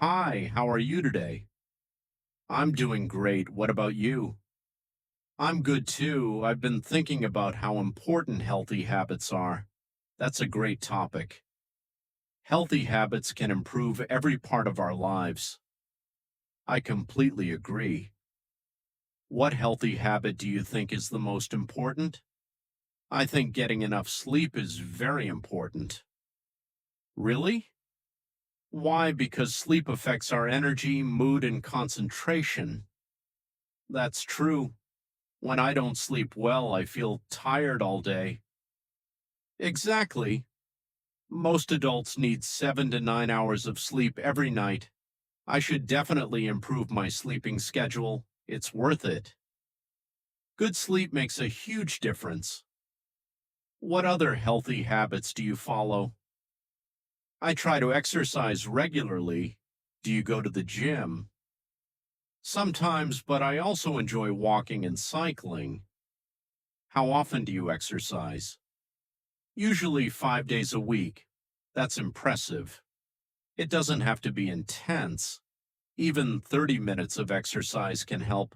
Hi, how are you today? I'm doing great. What about you? I'm good too. I've been thinking about how important healthy habits are. That's a great topic. Healthy habits can improve every part of our lives. I completely agree. What healthy habit do you think is the most important? I think getting enough sleep is very important. Really? Why? Because sleep affects our energy, mood, and concentration. That's true. When I don't sleep well, I feel tired all day. Exactly. Most adults need 7 to 9 hours of sleep every night. I should definitely improve my sleeping schedule. It's worth it. Good sleep makes a huge difference. What other healthy habits do you follow? I try to exercise regularly. Do you go to the gym? Sometimes, but I also enjoy walking and cycling. How often do you exercise? Usually 5 days a week. That's impressive. It doesn't have to be intense. Even 30 minutes of exercise can help.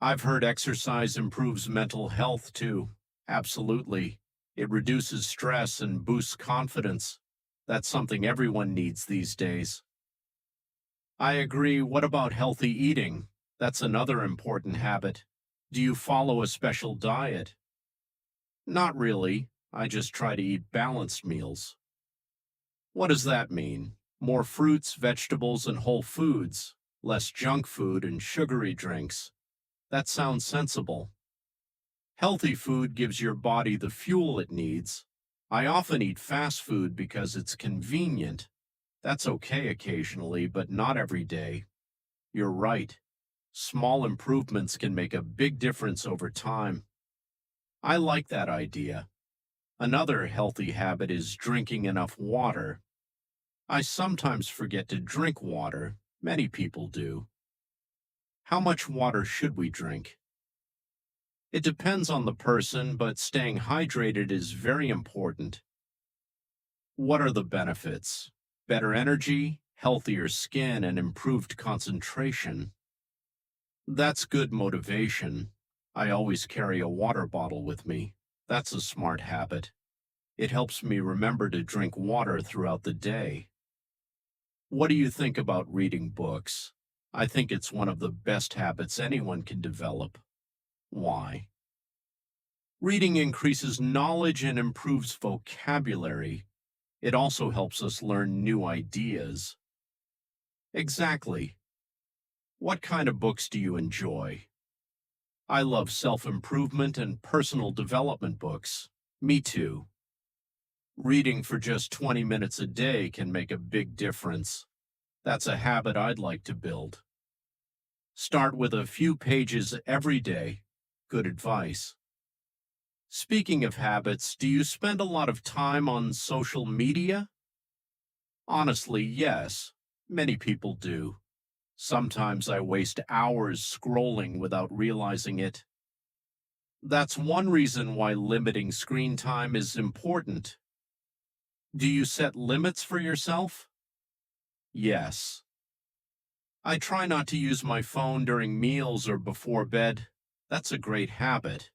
I've heard exercise improves mental health too. Absolutely. It reduces stress and boosts confidence. That's something everyone needs these days. I agree. What about healthy eating? That's another important habit. Do you follow a special diet? Not really. I just try to eat balanced meals. What does that mean? More fruits, vegetables, and whole foods, less junk food and sugary drinks. That sounds sensible. Healthy food gives your body the fuel it needs. I often eat fast food because it's convenient. That's okay occasionally, but not every day. You're right. Small improvements can make a big difference over time. I like that idea. Another healthy habit is drinking enough water. I sometimes forget to drink water. Many people do. How much water should we drink? It depends on the person, but staying hydrated is very important. What are the benefits? Better energy, healthier skin, and improved concentration. That's good motivation. I always carry a water bottle with me. That's a smart habit. It helps me remember to drink water throughout the day. What do you think about reading books? I think it's one of the best habits anyone can develop. Why? Reading increases knowledge and improves vocabulary. It also helps us learn new ideas. Exactly. What kind of books do you enjoy? I love self-improvement and personal development books. Me too. Reading for just 20 minutes a day can make a big difference. That's a habit I'd like to build. Start with a few pages every day. Good advice. Speaking of habits, do you spend a lot of time on social media? Honestly, yes. Many people do. Sometimes I waste hours scrolling without realizing it. That's one reason why limiting screen time is important. Do you set limits for yourself? Yes. I try not to use my phone during meals or before bed. That's a great habit.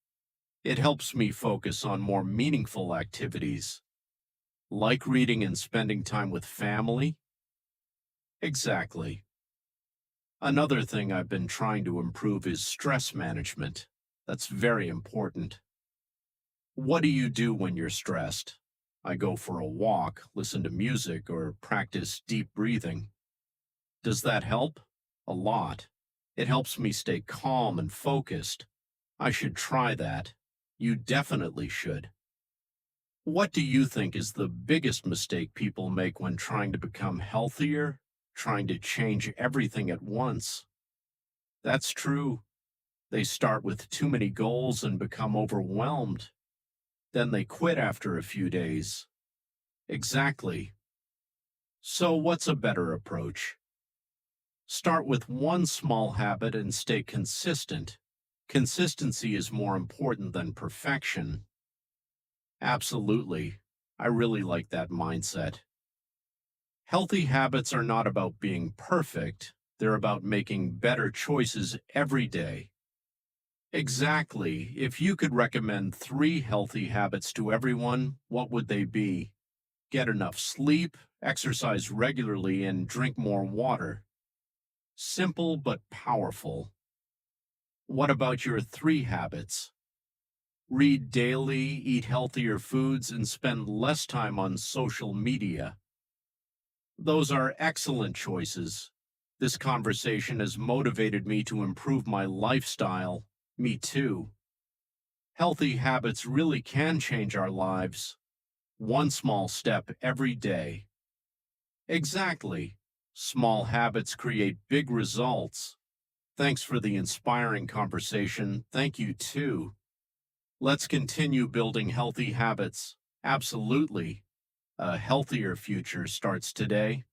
It helps me focus on more meaningful activities, like reading and spending time with family. Exactly. Another thing I've been trying to improve is stress management. That's very important. What do you do when you're stressed? I go for a walk, listen to music, or practice deep breathing. Does that help? A lot. It helps me stay calm and focused. I should try that. You definitely should. What do you think is the biggest mistake people make when trying to become healthier, trying to change everything at once? That's true. They start with too many goals and become overwhelmed. Then they quit after a few days. Exactly. So, what's a better approach? Start with one small habit and stay consistent. Consistency is more important than perfection. Absolutely. I really like that mindset. Healthy habits are not about being perfect, they're about making better choices every day. Exactly. If you could recommend three healthy habits to everyone, what would they be? Get enough sleep, exercise regularly, and drink more water. Simple but powerful. What about your three habits? Read daily, eat healthier foods, and spend less time on social media. Those are excellent choices. This conversation has motivated me to improve my lifestyle. Me too. Healthy habits really can change our lives. One small step every day. Exactly. Small habits create big results. Thanks for the inspiring conversation. Thank you too. Let's continue building healthy habits. Absolutely. A healthier future starts today.